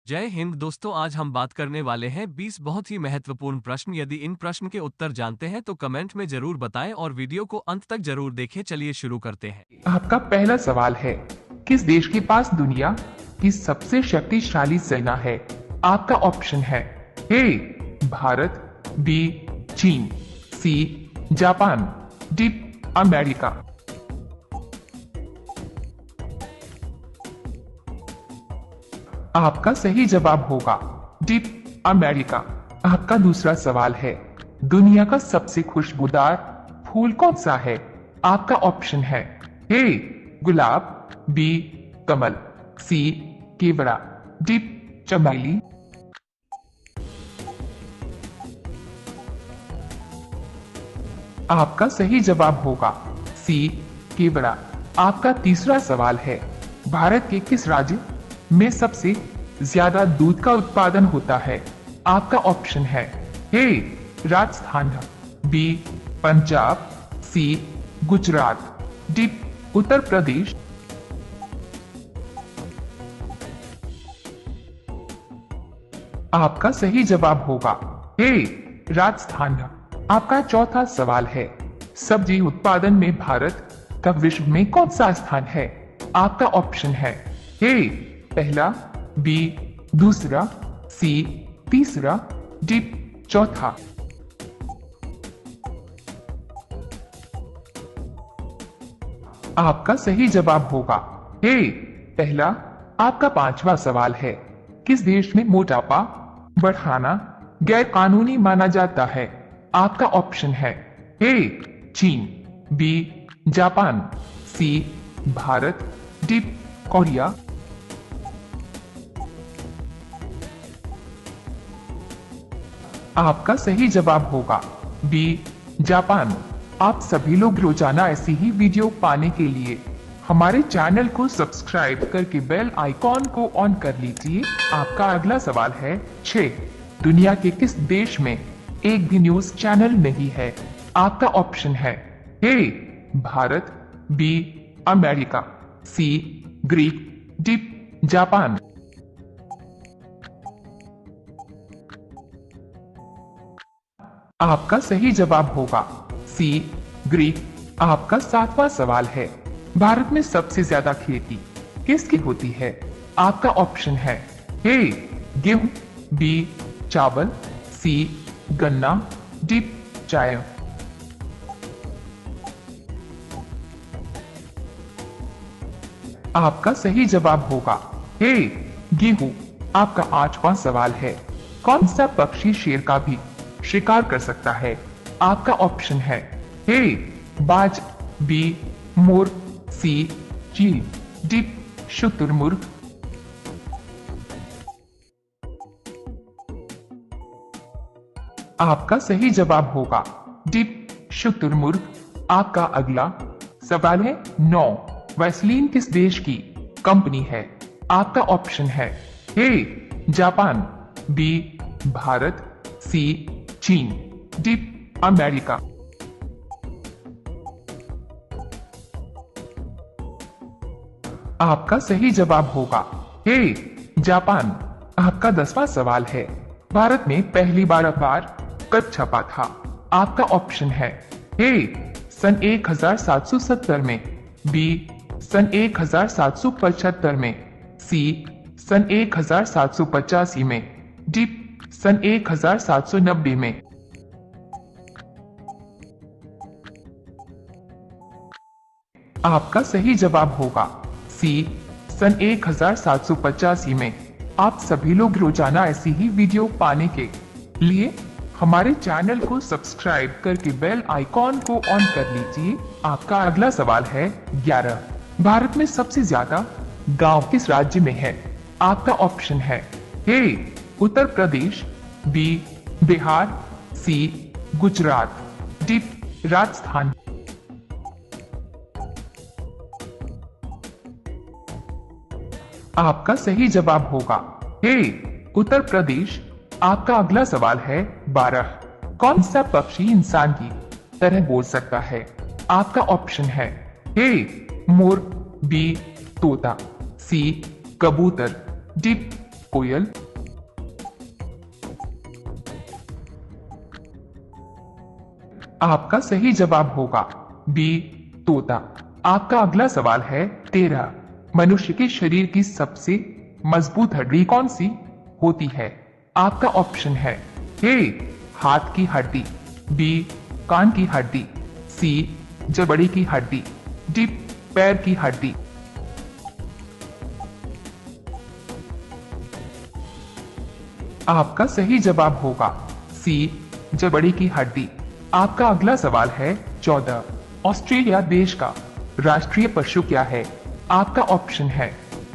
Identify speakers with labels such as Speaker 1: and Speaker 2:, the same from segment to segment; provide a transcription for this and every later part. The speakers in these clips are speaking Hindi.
Speaker 1: जय हिंद दोस्तों, आज हम बात करने वाले हैं 20 बहुत ही महत्वपूर्ण प्रश्न। यदि इन प्रश्न के उत्तर जानते हैं तो कमेंट में जरूर बताएं और वीडियो को अंत तक जरूर देखें। चलिए शुरू करते हैं।
Speaker 2: आपका पहला सवाल है, किस देश के पास दुनिया की सबसे शक्तिशाली सेना है? आपका ऑप्शन है ए भारत, बी चीन, सी जापान, डी अमेरिका। आपका सही जवाब होगा डी अमेरिका। आपका दूसरा सवाल है, दुनिया का सबसे खुशबूदार फूल कौन सा है? आपका ऑप्शन है ए गुलाब, बी कमल, सी केवड़ा, डी चमेली। आपका सही जवाब होगा सी केवड़ा। आपका तीसरा सवाल है, भारत के किस राज्य में सबसे ज्यादा दूध का उत्पादन होता है? आपका ऑप्शन है ए राजस्थान, बी पंजाब, सी गुजरात, डी उत्तर प्रदेश। आपका सही जवाब होगा ए राजस्थान। आपका चौथा सवाल है, सब्जी उत्पादन में भारत का विश्व में कौन सा स्थान है? आपका ऑप्शन है ए पहला, बी दूसरा, सी तीसरा, डी चौथा। आपका सही जवाब होगा ए पहला। आपका पांचवा सवाल है, किस देश में मोटापा बढ़ाना गैर कानूनी माना जाता है? आपका ऑप्शन है ए चीन, बी जापान, सी भारत, डी कोरिया। आपका सही जवाब होगा बी जापान। आप सभी लोग रोजाना ऐसी ही वीडियो पाने के लिए हमारे चैनल को सब्सक्राइब करके बेल आइकॉन को ऑन कर लीजिए। आपका अगला सवाल है 6, दुनिया के किस देश में एक भी न्यूज चैनल नहीं है? आपका ऑप्शन है ए भारत, बी अमेरिका, सी ग्रीक, डी जापान। आपका सही जवाब होगा सी ग्रीक। आपका सातवां सवाल है, भारत में सबसे ज्यादा खेती किसकी होती है? आपका ऑप्शन है ए गेहूं, बी चावल, सी गन्ना, डी चाय। आपका सही जवाब होगा ए गेहूं। आपका आठवां सवाल है, कौन सा पक्षी शेर का भी शिकार कर सकता है? आपका ऑप्शन है ए बाज, बी मोर, सी चील, डी शुतुरमुर्ग। आपका सही जवाब होगा डी शुतुरमुर्ग। आपका अगला सवाल है 9, वैसलीन किस देश की कंपनी है? आपका ऑप्शन है ए जापान, बी भारत, सी चीन, डी अमेरिका। आपका सही जवाब होगा ए जापान। आपका 10वां सवाल है, भारत में पहली बार अखबार कब छपा था? आपका ऑप्शन है ए सन 1770 में, बी सन 1775 में, सी सन 1785 में, डी सन 1790 में। आपका सही जवाब होगा सी सन 1785 में। आप सभी लोग रोजाना ऐसी ही वीडियो पाने के लिए हमारे चैनल को सब्सक्राइब करके बेल आइकॉन को ऑन कर लीजिए। आपका अगला सवाल है 11, भारत में सबसे ज्यादा गांव किस राज्य में है? आपका ऑप्शन है ए उत्तर प्रदेश, बी बिहार, सी गुजरात, डी राजस्थान। आपका सही जवाब होगा ए उत्तर प्रदेश। आपका अगला सवाल है 12, कौन सा पक्षी इंसान की तरह बोल सकता है? आपका ऑप्शन है ए मोर, बी तोता, सी कबूतर, डी कोयल। आपका सही जवाब होगा बी तोता। आपका अगला सवाल है 13। मनुष्य के शरीर की सबसे मजबूत हड्डी कौन सी होती है? आपका ऑप्शन है ए हाथ की हड्डी, बी कान की हड्डी, सी जबड़ी की हड्डी, डी पैर की हड्डी। आपका सही जवाब होगा सी जबड़ी की हड्डी। आपका अगला सवाल है 14। ऑस्ट्रेलिया देश का राष्ट्रीय पशु क्या है? आपका ऑप्शन है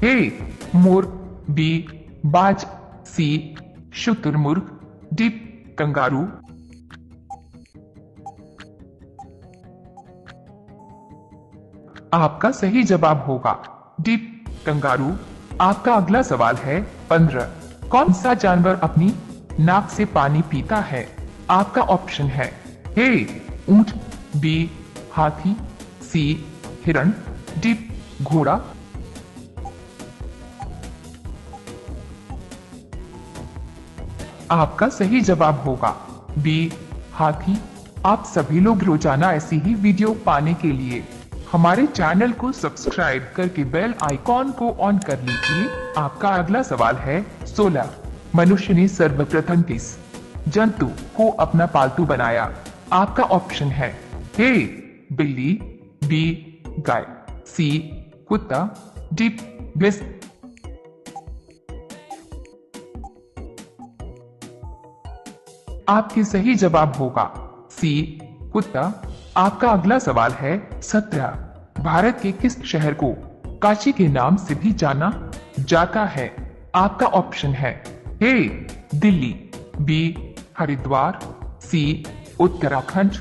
Speaker 2: ए मोर, बी बाज, सी शुतुरमुर्ग, डी कंगारू। आपका सही जवाब होगा डी कंगारू। आपका अगला सवाल है 15। कौन सा जानवर अपनी नाक से पानी पीता है? आपका ऑप्शन है ए ऊंट, बी हाथी, सी हिरण, डी घोड़ा। आपका सही जवाब होगा बी हाथी। आप सभी लोग रोजाना ऐसी ही वीडियो पाने के लिए हमारे चैनल को सब्सक्राइब करके बेल आइकॉन को ऑन कर लीजिए। आपका अगला सवाल है 16। मनुष्य ने सर्वप्रथम किस जंतु को अपना पालतू बनाया? आपका ऑप्शन है ए बिल्ली, बी गाय, सी कुत्ता, डी भैंस। आपके सही जवाब होगा सी कुत्ता। आपका अगला सवाल है 17। भारत के किस शहर को काशी के नाम से भी जाना जाता है? आपका ऑप्शन है ए दिल्ली, बी हरिद्वार, सी उत्तराखंड,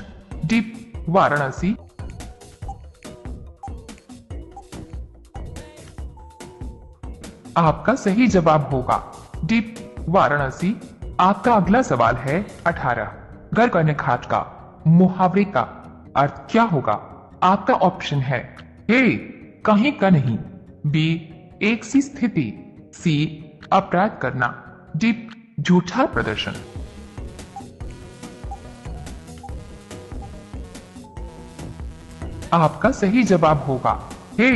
Speaker 2: डी वाराणसी। आपका सही जवाब होगा डी वाराणसी। आपका अगला सवाल है 18। घर का नखात का मुहावरे का अर्थ क्या होगा? आपका ऑप्शन है ए कहीं का नहीं, बी एक सी स्थिति, सी अपराध करना, डी झूठा प्रदर्शन। आपका सही जवाब होगा ए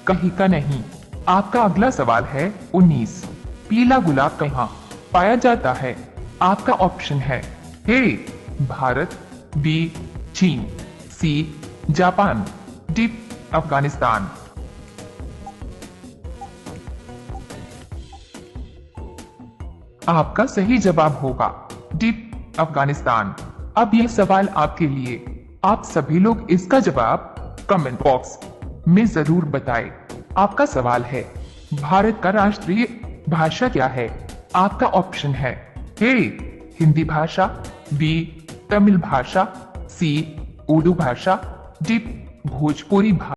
Speaker 2: कहीं का नहीं। आपका अगला सवाल है 19। पीला गुलाब कहाँ पाया जाता है? आपका ऑप्शन है ए भारत, बी चीन, सी जापान, डी अफगानिस्तान। आपका सही जवाब होगा डी अफगानिस्तान। अब यह सवाल आपके लिए। आप सभी लोग इसका जवाब कमेंट बॉक्स में जरूर बताएं। आपका सवाल है भारत का राष्ट्रीय भाषा क्या है? आपका ऑप्शन है ए हिंदी भाषा, बी तमिल भाषा, सी उर्दू भाषा, डी भोजपुरी भाषा।